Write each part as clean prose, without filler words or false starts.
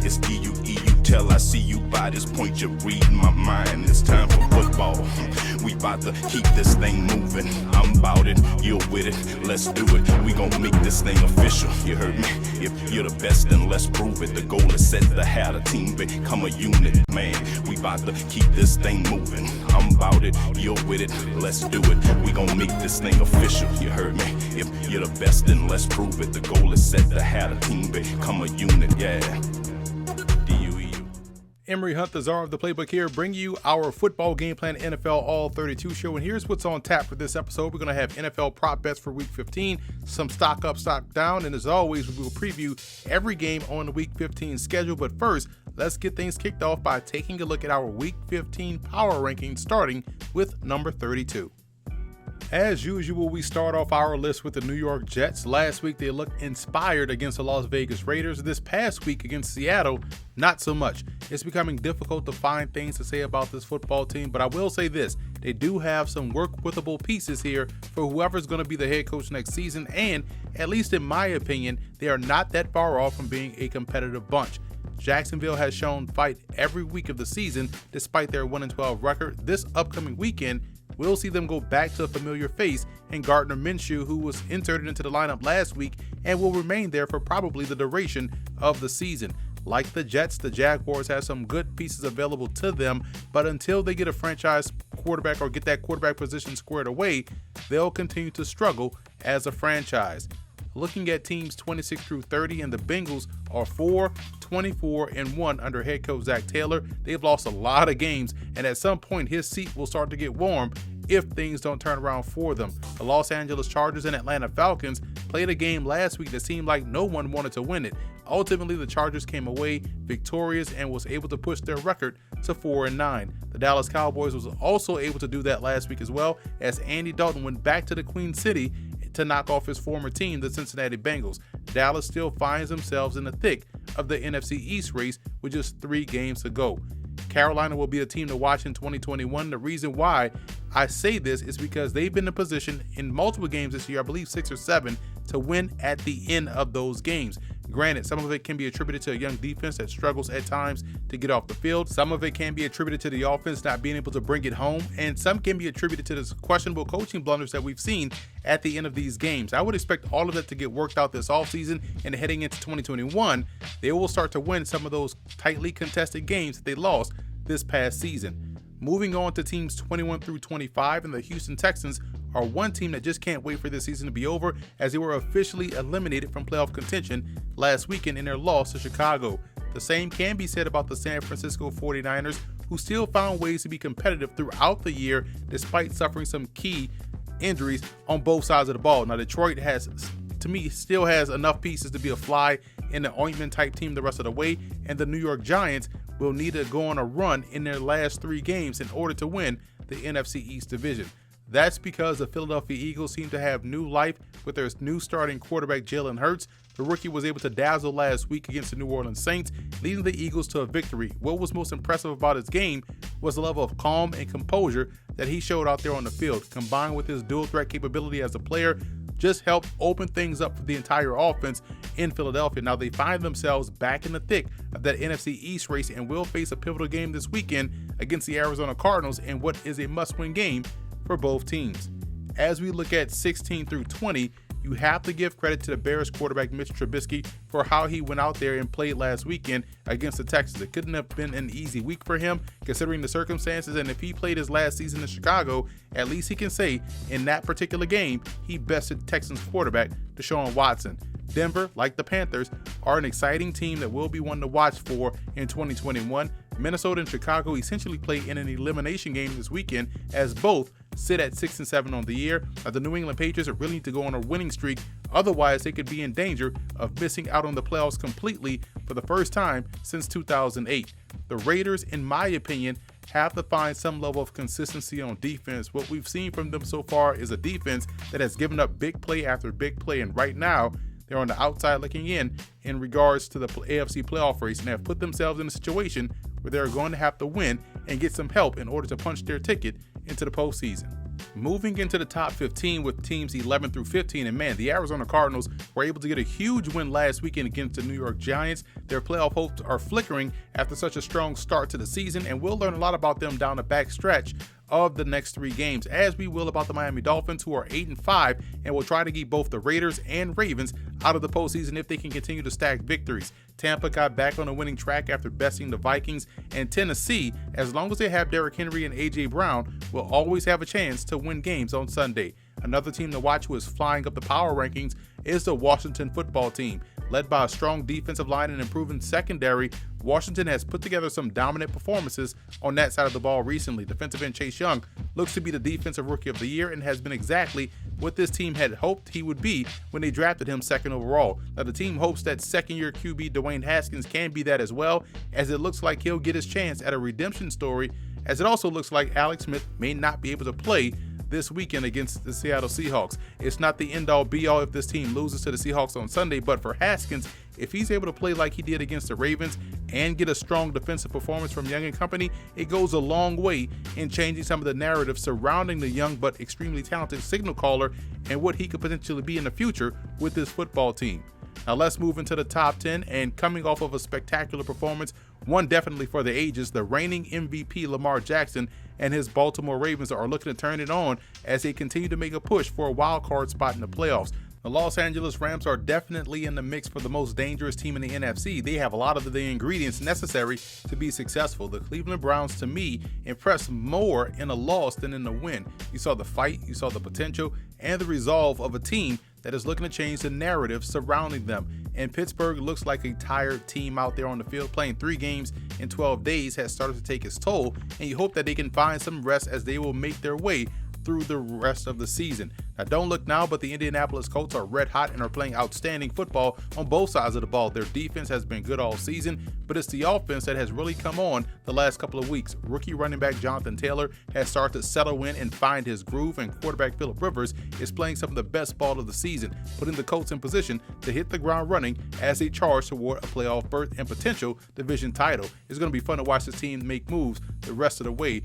It's D-U-E-U tell. I see you by this point, you're reading my mind. It's time for football. We about to keep this thing moving. I'm about it, you're with it, let's do it. We gon' make this thing official, you heard me? If you're the best, then let's prove it. The goal is set to have a team become a unit, man. We about to keep this thing moving. I'm about it, you're with it, let's do it. We gon' make this thing official, you heard me? If you're the best, then let's prove it. The goal is set to have a team become a unit, yeah. D-U-E-U. Emery Hunt, the czar of the playbook here, bring you our football game plan NFL All-32 show. And here's what's on tap for this episode. We're going to have NFL prop bets for week 15, some stock up, stock down. And as always, we will preview every game on the week 15 schedule. But first, let's get things kicked off by taking a look at our week 15 power rankings, starting with number 32. As usual, we start off our list with the New York Jets. Last week, they looked inspired against the Las Vegas Raiders. This past week against Seattle, not so much. It's becoming difficult to find things to say about this football team, but I will say this. They do have some work-withable pieces here for whoever's going to be the head coach next season, and at least in my opinion, they are not that far off from being a competitive bunch. Jacksonville has shown fight every week of the season despite their 1-12 record. This upcoming weekend, we'll see them go back to a familiar face in Gardner Minshew, who was inserted into the lineup last week and will remain there for probably the duration of the season. Like the Jets, the Jaguars have some good pieces available to them, but until they get a franchise quarterback or get that quarterback position squared away, they'll continue to struggle as a franchise. Looking at teams 26 through 30, and the Bengals are 4-24-1 under head coach Zach Taylor. They've lost a lot of games, and at some point his seat will start to get warm if things don't turn around for them. The Los Angeles Chargers and Atlanta Falcons played a game last week that seemed like no one wanted to win it. Ultimately, the Chargers came away victorious and was able to push their record to 4-9. The Dallas Cowboys was also able to do that last week as well, as Andy Dalton went back to the Queen City to knock off his former team, the Cincinnati Bengals. Dallas still finds themselves in the thick of the NFC East race with just 3 games to go. Carolina will be a team to watch in 2021. The reason why I say this is because they've been in position in multiple games this year, I believe 6 or 7, to win at the end of those games. Granted, some of it can be attributed to a young defense that struggles at times to get off the field. Some of it can be attributed to the offense not being able to bring it home. And some can be attributed to the questionable coaching blunders that we've seen at the end of these games. I would expect all of that to get worked out this offseason, and heading into 2021, they will start to win some of those tightly contested games that they lost this past season. Moving on to teams 21 through 25, and the Houston Texans are one team that just can't wait for this season to be over, as they were officially eliminated from playoff contention last weekend in their loss to Chicago. The same can be said about the San Francisco 49ers, who still found ways to be competitive throughout the year despite suffering some key injuries on both sides of the ball. Now, Detroit has, to me, still has enough pieces to be a fly in the ointment type team the rest of the way, and the New York Giants will need to go on a run in their last 3 games in order to win the NFC East division. That's because the Philadelphia Eagles seem to have new life with their new starting quarterback Jalen Hurts. The rookie was able to dazzle last week against the New Orleans Saints, leading the Eagles to a victory. What was most impressive about his game was the level of calm and composure that he showed out there on the field, combined with his dual threat capability as a player, just helped open things up for the entire offense in Philadelphia. Now they find themselves back in the thick of that NFC East race and will face a pivotal game this weekend against the Arizona Cardinals in what is a must-win game for both teams. As we look at 16 through 20, you have to give credit to the Bears quarterback Mitch Trubisky for how he went out there and played last weekend against the Texans. It couldn't have been an easy week for him considering the circumstances, and if he played his last season in Chicago, at least he can say in that particular game he bested Texans quarterback Deshaun Watson. Denver, like the Panthers, are an exciting team that will be one to watch for in 2021. Minnesota and Chicago essentially play in an elimination game this weekend, as both sit at 6-7 on the year. The New England Patriots really need to go on a winning streak, otherwise they could be in danger of missing out on the playoffs completely for the first time since 2008. The Raiders, in my opinion, have to find some level of consistency on defense. What we've seen from them so far is a defense that has given up big play after big play, and right now they're on the outside looking in regards to the AFC playoff race, and have put themselves in a situation where they're going to have to win and get some help in order to punch their ticket into the postseason. Moving into the top 15 with teams 11 through 15, and man, the Arizona Cardinals were able to get a huge win last weekend against the New York Giants. Their playoff hopes are flickering after such a strong start to the season, and we'll learn a lot about them down the back stretch of the next 3 games, as we will about the Miami Dolphins, who are 8-5 and will try to keep both the Raiders and Ravens out of the postseason if they can continue to stack victories. Tampa got back on a winning track after besting the Vikings, and Tennessee, as long as they have Derrick Henry and A.J. Brown, will always have a chance to win games on Sunday. Another team to watch who is flying up the power rankings is the Washington football team. Led by a strong defensive line and improving secondary, Washington has put together some dominant performances on that side of the ball recently. Defensive end Chase Young looks to be the defensive rookie of the year and has been exactly what this team had hoped he would be when they drafted him 2nd overall. Now the team hopes that second-year QB Dwayne Haskins can be that as well, as it looks like he'll get his chance at a redemption story, as it also looks like Alex Smith may not be able to play this weekend against the Seattle Seahawks. It's not the end-all be-all if this team loses to the Seahawks on Sunday, but for Haskins, if he's able to play like he did against the Ravens and get a strong defensive performance from Young and company, it goes a long way in changing some of the narrative surrounding the young but extremely talented signal caller and what he could potentially be in the future with this football team. Now let's move into the top 10, and coming off of a spectacular performance, one definitely for the ages, the reigning MVP Lamar Jackson and his Baltimore Ravens are looking to turn it on as they continue to make a push for a wild card spot in the playoffs. The Los Angeles Rams are definitely in the mix for the most dangerous team in the NFC. They have a lot of the ingredients necessary to be successful. The Cleveland Browns, to me, impressed more in a loss than in a win. You saw the fight, you saw the potential, and the resolve of a team that is looking to change the narrative surrounding them. And Pittsburgh looks like a tired team out there on the field. Playing 3 games in 12 days has started to take its toll, and you hope that they can find some rest as they will make their way through the rest of the season. Now don't look now, but the Indianapolis Colts are red hot and are playing outstanding football on both sides of the ball. Their defense has been good all season, but it's the offense that has really come on the last couple of weeks. Rookie running back Jonathan Taylor has started to settle in and find his groove, and quarterback Phillip Rivers is playing some of the best ball of the season, putting the Colts in position to hit the ground running as they charge toward a playoff berth and potential division title. It's going to be fun to watch this team make moves the rest of the way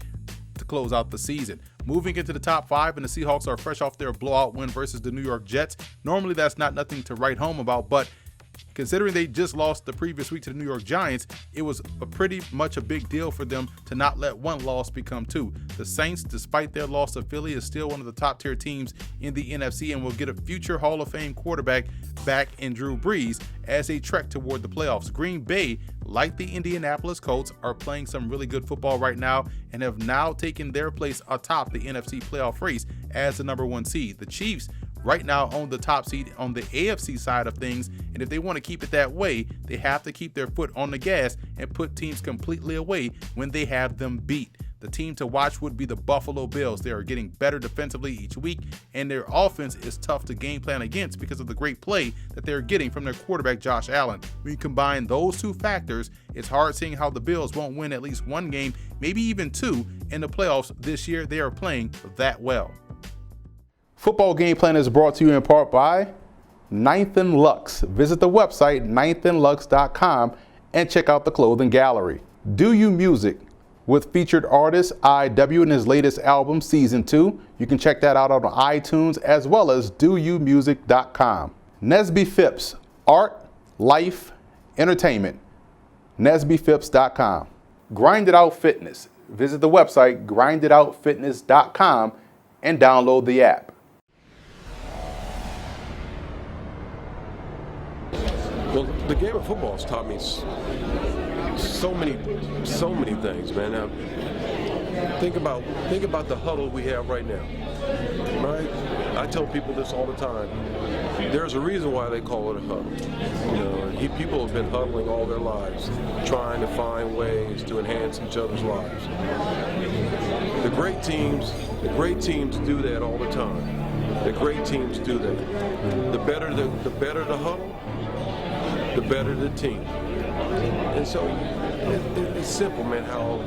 to close out the season. Moving into the top 5, and the Seahawks are fresh off their blowout win versus the New York Jets. Normally that's not nothing to write home about, but considering they just lost the previous week to the New York Giants, it was pretty much a big deal for them to not let one loss become 2. The Saints, despite their loss to Philly, is still one of the top tier teams in the NFC and will get a future Hall of Fame quarterback back in Drew Brees as they trek toward the playoffs. Green Bay, like the Indianapolis Colts, are playing some really good football right now and have now taken their place atop the NFC playoff race as the number 1 seed. The Chiefs right now own the top seed on the AFC side of things, and if they want to keep it that way, they have to keep their foot on the gas and put teams completely away when they have them beat. The team to watch would be the Buffalo Bills. They are getting better defensively each week, and their offense is tough to game plan against because of the great play that they're getting from their quarterback Josh Allen. When you combine those 2 factors, it's hard seeing how the Bills won't win at least 1 game, maybe even 2 in the playoffs this year. They are playing that well. Football Game Plan is brought to you in part by 9th and Lux. Visit the website 9thandlux.com and check out the clothing gallery. Do You Music with featured artist IW in his latest album, Season 2. You can check that out on iTunes as well as doyoumusic.com. Nesby Phipps, art, life, entertainment. NesbyPhipps.com. Grind It Out Fitness. Visit the website grinditoutfitness.com and download the app. Well, the game of football has taught me so many things, man. Now, think about the huddle we have right now, right? I tell people this all the time. There's a reason why they call it a huddle. You know, people have been huddling all their lives, trying to find ways to enhance each other's lives. The great teams do that all the time. The great teams do that. The better the huddle, the better the team. And so it's simple, man, how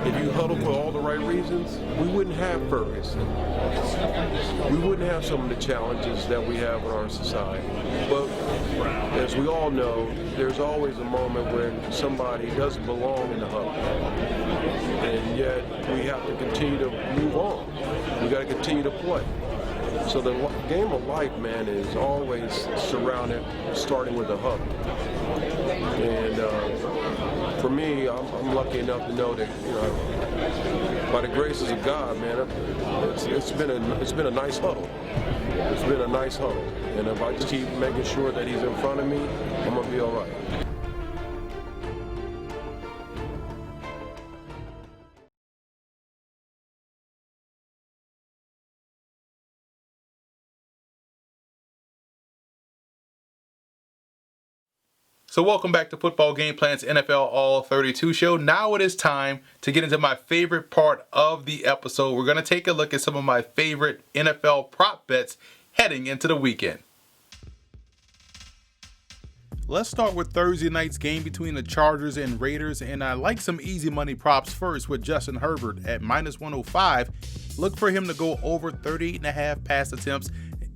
if you huddle for all the right reasons, we wouldn't have Ferguson. We wouldn't have some of the challenges that we have in our society. But as we all know, there's always a moment when somebody doesn't belong in the huddle. And yet we have to continue to move on. We got to continue to play. So the game of life, man, is always surrounded, starting with the huddle. And for me, I'm lucky enough to know that, by the graces of God, man, it's been a nice huddle. It's been a nice huddle. And if I just keep making sure that he's in front of me, I'm gonna be all right. So welcome back to Football Game Plan's NFL All-32 show. Now it is time to get into my favorite part of the episode. We're going to take a look at some of my favorite NFL prop bets heading into the weekend. Let's start with Thursday night's game between the Chargers and Raiders, and I like some easy money props first with Justin Herbert at -105. Look for him to go over 38.5 pass attempts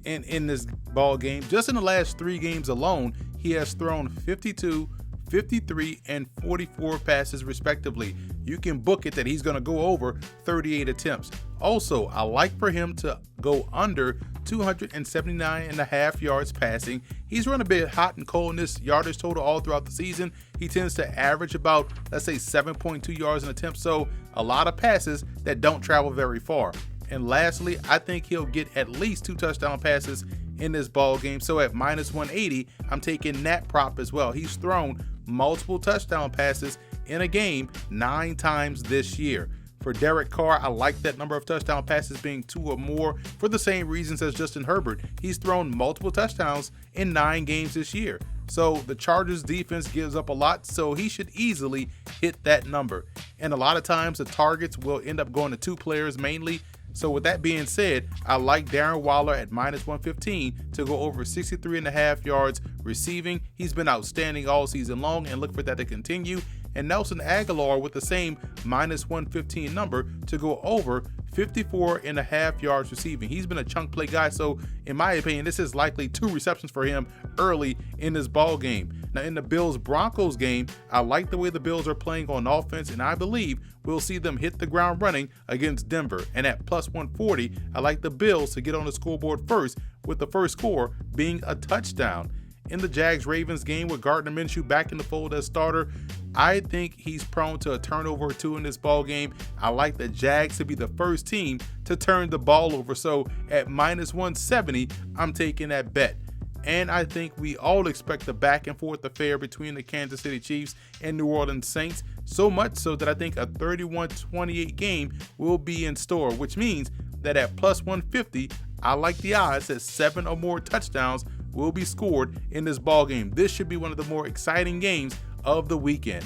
in this ball game. Just in the last 3 games alone, he has thrown 52, 53, and 44 passes respectively. You can book it that he's going to go over 38 attempts. Also, I like for him to go under 279.5 yards passing. He's run a bit hot and cold in this yardage total all throughout the season. He tends to average about, let's say, 7.2 yards an attempt, so a lot of passes that don't travel very far. And lastly, I think he'll get at least 2 touchdown passes in this ball game. So at -180, I'm taking that prop as well. He's thrown multiple touchdown passes in a game 9 times this year. For Derek Carr, I like that number of touchdown passes being 2 or more for the same reasons as Justin Herbert. He's thrown multiple touchdowns in 9 games this year. So the Chargers defense gives up a lot, so he should easily hit that number. And a lot of times the targets will end up going to 2 players mainly. So with that being said, I like Darren Waller at -115 to go over 63.5 yards receiving. He's been outstanding all season long, and look for that to continue. And Nelson Aguilar with the same -115 number to go over 54.5 yards receiving. He's been a chunk play guy, so in my opinion, this is likely 2 receptions for him early in this ball game. Now in the Bills-Broncos game, I like the way the Bills are playing on offense, and I believe we'll see them hit the ground running against Denver. And at +140, I like the Bills to get on the scoreboard first, with the first score being a touchdown. In the Jags-Ravens game with Gardner Minshew back in the fold as starter, I think he's prone to a turnover or 2 in this ball game. I like the Jags to be the first team to turn the ball over. So at -170, I'm taking that bet. And I think we all expect a back and forth affair between the Kansas City Chiefs and New Orleans Saints. So much so that I think a 31-28 game will be in store, which means that at +150, I like the odds that 7 or more touchdowns will be scored in this ball game. This should be one of the more exciting games of the weekend.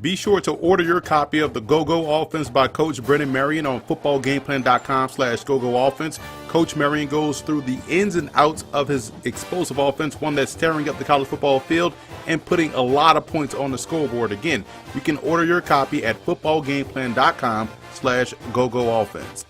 Be sure to order your copy of the Go-Go Offense by Coach Brennan Marion on footballgameplan.com/Go-Go Offense. Coach Marion goes through the ins and outs of his explosive offense, one that's tearing up the college football field and putting a lot of points on the scoreboard. Again, you can order your copy at footballgameplan.com/Go-Go Offense.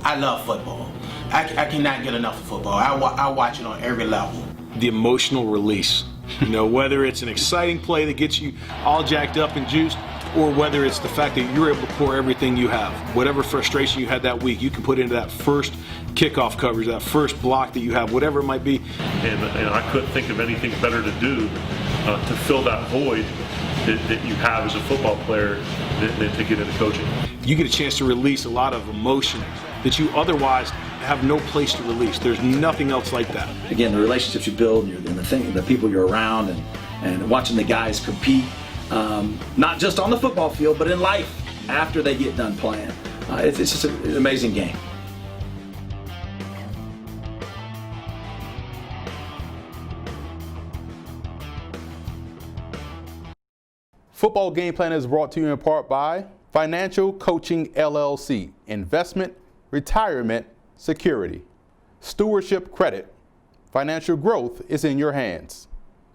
I love football. I cannot get enough of football. I watch it on every level. The emotional release. Whether it's an exciting play that gets you all jacked up and juiced, or whether it's the fact that you're able to pour everything you have. Whatever frustration you had that week, you can put into that first kickoff coverage, that first block that you have, whatever it might be. And I couldn't think of anything better to do to fill that void that you have as a football player than to get into coaching. You get a chance to release a lot of emotion that you otherwise have no place to release. There's nothing else like that. Again, the relationships you build and the people you're around and watching the guys compete, not just on the football field, but in life after they get done playing. It's just an amazing game. Football Game Plan is brought to you in part by Financial Coaching LLC, Investment, Retirement, Security. Stewardship Credit. Financial growth is in your hands.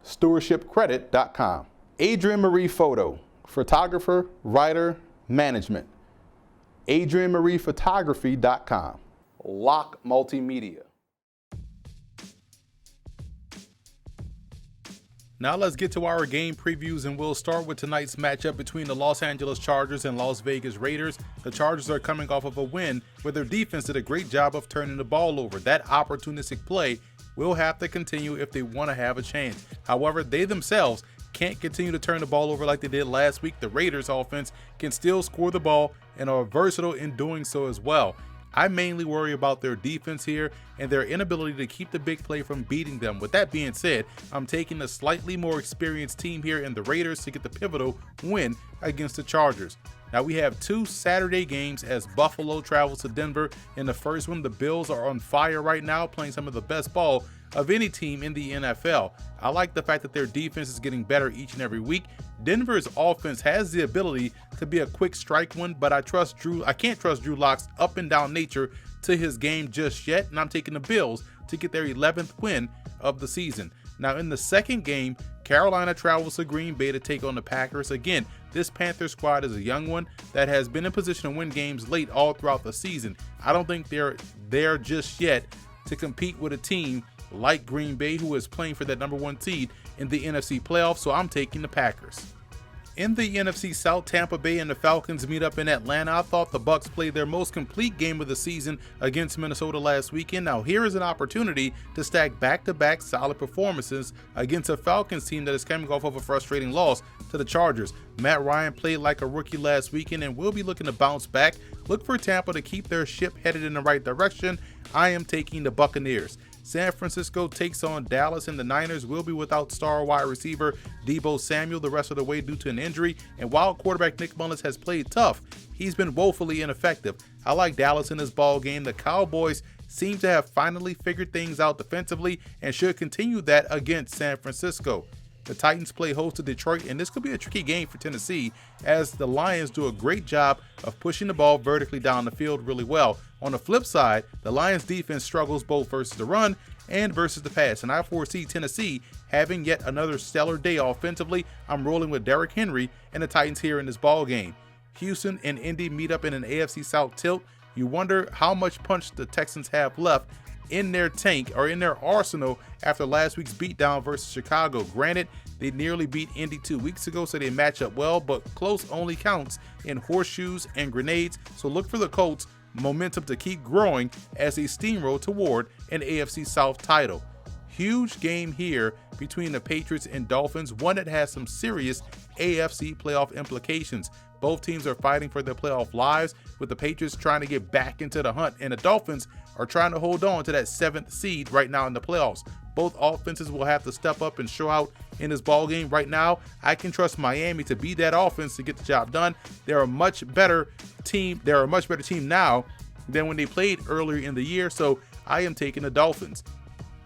StewardshipCredit.com. Adrienne Marie Photo, photographer, writer, management. AdrienneMariePhotography.com. Lock Multimedia. Now let's get to our game previews, and we'll start with tonight's matchup between the Los Angeles Chargers and Las Vegas Raiders. The Chargers are coming off of a win where their defense did a great job of turning the ball over. That opportunistic play will have to continue if they want to have a chance. However, they themselves can't continue to turn the ball over like they did last week. The Raiders offense can still score the ball and are versatile in doing so as well. I mainly worry about their defense here and their inability to keep the big play from beating them. With that being said, I'm taking a slightly more experienced team here in the Raiders to get the pivotal win against the Chargers. Now we have two Saturday games as Buffalo travels to Denver. In the first one, the Bills are on fire right now, playing some of the best ball of any team in the NFL. I like the fact that their defense is getting better each and every week. Denver's offense has the ability to be a quick strike one, but I can't trust Drew Lock's up and down nature to his game just yet, and I'm taking the Bills to get their 11th win of the season. Now in the second game, Carolina travels to Green Bay to take on the Packers. Again, this Panther squad is a young one that has been in position to win games late all throughout the season. I don't think they're there just yet to compete with a team like Green Bay, who is playing for that #1 seed in the NFC playoffs, so I'm taking the Packers. In the NFC South, Tampa Bay and the Falcons meet up in Atlanta. I thought the Bucs played their most complete game of the season against Minnesota last weekend. Now here is an opportunity to stack back-to-back solid performances against a Falcons team that is coming off of a frustrating loss to the Chargers. Matt Ryan played like a rookie last weekend and will be looking to bounce back. Look for Tampa to keep their ship headed in the right direction. I am taking the Buccaneers. San Francisco takes on Dallas, and the Niners will be without star wide receiver Deebo Samuel the rest of the way due to an injury. And while quarterback Nick Mullins has played tough, he's been woefully ineffective. I like Dallas in this ball game. The Cowboys seem to have finally figured things out defensively and should continue that against San Francisco. The Titans play host to Detroit, and this could be a tricky game for Tennessee as the Lions do a great job of pushing the ball vertically down the field really well. On the flip side, the Lions defense struggles both versus the run and versus the pass, and I foresee Tennessee having yet another stellar day offensively. I'm rolling with Derrick Henry and the Titans here in this ball game. Houston and Indy meet up in an AFC South tilt. You wonder how much punch the Texans have left in their tank or in their arsenal after last week's beatdown versus Chicago. Granted, they nearly beat Indy 2 weeks ago, so they match up well, but close only counts in horseshoes and grenades. So look for the Colts' momentum to keep growing as they steamroll toward an AFC South title. Huge game here between the Patriots and Dolphins, one that has some serious AFC playoff implications. Both teams are fighting for their playoff lives, with the Patriots trying to get back into the hunt, and the Dolphins are trying to hold on to that 7th seed right now in the playoffs. Both offenses will have to step up and show out in this ball game. Right now, I can trust Miami to be that offense to get the job done. They're a much better team. They're a much better team now than when they played earlier in the year, so I am taking the Dolphins.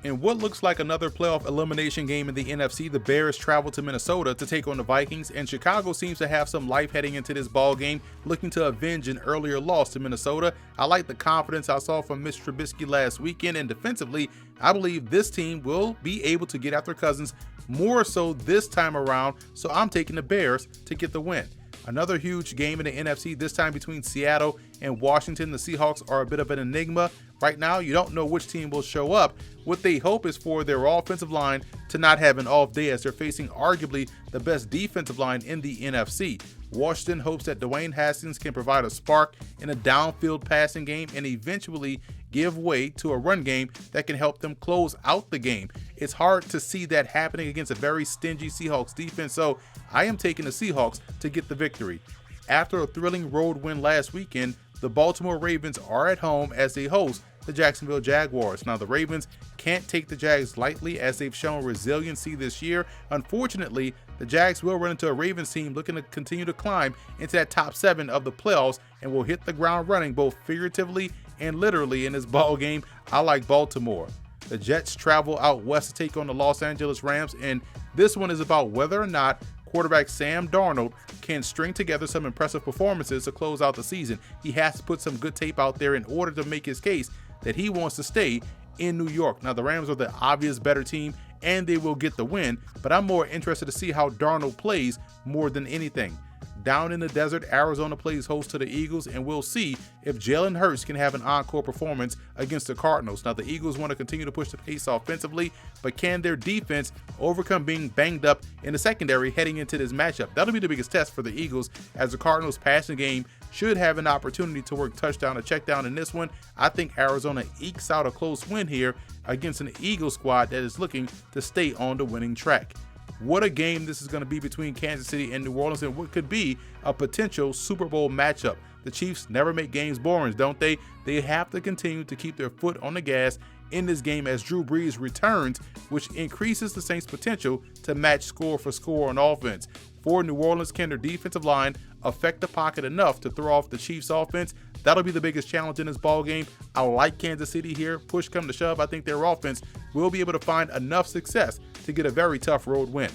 In what looks like another playoff elimination game in the NFC, the Bears travel to Minnesota to take on the Vikings, and Chicago seems to have some life heading into this ball game, looking to avenge an earlier loss to Minnesota. I like the confidence I saw from Mitch Trubisky last weekend, and defensively, I believe this team will be able to get after Cousins more so this time around, so I'm taking the Bears to get the win. Another huge game in the NFC, this time between Seattle and Washington. The Seahawks are a bit of an enigma. Right now, you don't know which team will show up. What they hope is for their offensive line to not have an off day as they're facing arguably the best defensive line in the NFC. Washington hopes that Dwayne Haskins can provide a spark in a downfield passing game and eventually give way to a run game that can help them close out the game. It's hard to see that happening against a very stingy Seahawks defense, so I am taking the Seahawks to get the victory. After a thrilling road win last weekend, the Baltimore Ravens are at home as they host the Jacksonville Jaguars. Now, the Ravens can't take the Jags lightly as they've shown resiliency this year. Unfortunately, the Jags will run into a Ravens team looking to continue to climb into that top 7 of the playoffs and will hit the ground running both figuratively and literally in this ball game. I like Baltimore. The Jets travel out west to take on the Los Angeles Rams, and this one is about whether or not quarterback Sam Darnold can string together some impressive performances to close out the season. He has to put some good tape out there in order to make his case that he wants to stay in New York. Now, the Rams are the obvious better team, and they will get the win, but I'm more interested to see how Darnold plays more than anything. Down in the desert, Arizona plays host to the Eagles, and we'll see if Jalen Hurts can have an encore performance against the Cardinals. Now, the Eagles want to continue to push the pace offensively, but can their defense overcome being banged up in the secondary heading into this matchup? That'll be the biggest test for the Eagles, as the Cardinals passing game should have an opportunity to work touchdown or check down in this one. I think Arizona ekes out a close win here against an Eagles squad that is looking to stay on the winning track. What a game this is going to be between Kansas City and New Orleans, and what could be a potential Super Bowl matchup. The Chiefs never make games boring, don't they? They have to continue to keep their foot on the gas in this game as Drew Brees returns, which increases the Saints' potential to match score for score on offense. For New Orleans, can their defensive line affect the pocket enough to throw off the Chiefs' offense? That'll be the biggest challenge in this ball game. I like Kansas City here. Push come to shove, I think their offense will be able to find enough success to get a very tough road win.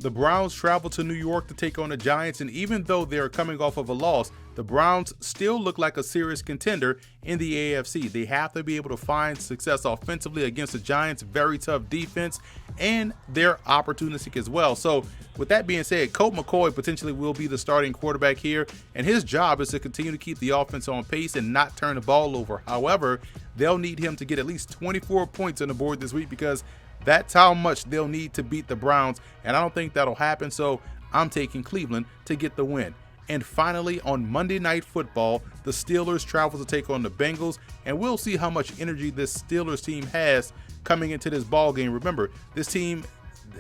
The Browns travel to New York to take on the Giants, and even though they're coming off of a loss, the Browns still look like a serious contender in the AFC. They have to be able to find success offensively against the Giants' very tough defense, and they're opportunistic as well. So with that being said, Colt McCoy potentially will be the starting quarterback here, and his job is to continue to keep the offense on pace and not turn the ball over. However, they'll need him to get at least 24 points on the board this week, because that's how much they'll need to beat the Browns, and I don't think that'll happen, so I'm taking Cleveland to get the win. And finally, on Monday Night Football, the Steelers travel to take on the Bengals, and we'll see how much energy this Steelers team has coming into this ball game. Remember, this team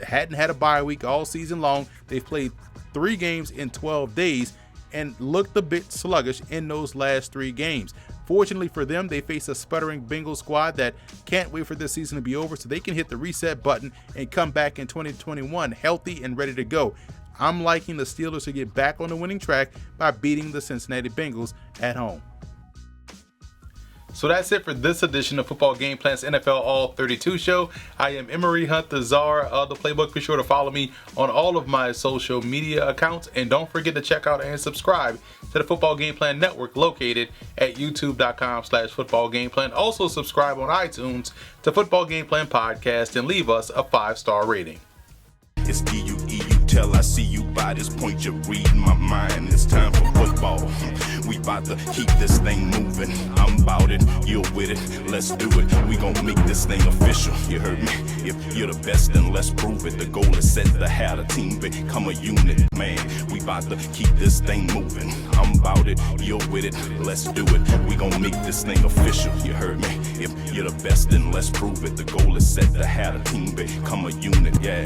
hadn't had a bye week all season long. They've played 3 games in 12 days and looked a bit sluggish in those last 3 games. Fortunately for them, they face a sputtering Bengals squad that can't wait for this season to be over so they can hit the reset button and come back in 2021 healthy and ready to go. I'm liking the Steelers to get back on the winning track by beating the Cincinnati Bengals at home. So that's it for this edition of Football Game Plan's NFL All-32 show. I am Emery Hunt, the czar of the playbook. Be sure to follow me on all of my social media accounts. And don't forget to check out and subscribe to the Football Game Plan Network located at youtube.com/footballgameplan. Also subscribe on iTunes to Football Game Plan Podcast and leave us a 5-star rating. It's D-U-E-U till I see you by this point. You're reading my mind. It's time for football. We about to keep this thing moving. I'm about it, you're with it. Let's do it. We gon' make this thing official. You heard me? If you're the best, then let's prove it. The goal is set to have a team become a unit. Man, we about to keep this thing moving. I'm about it, you're with it. Let's do it. We gon' make this thing official. You heard me? If you're the best, then let's prove it. The goal is set to have a team become a unit. Yeah.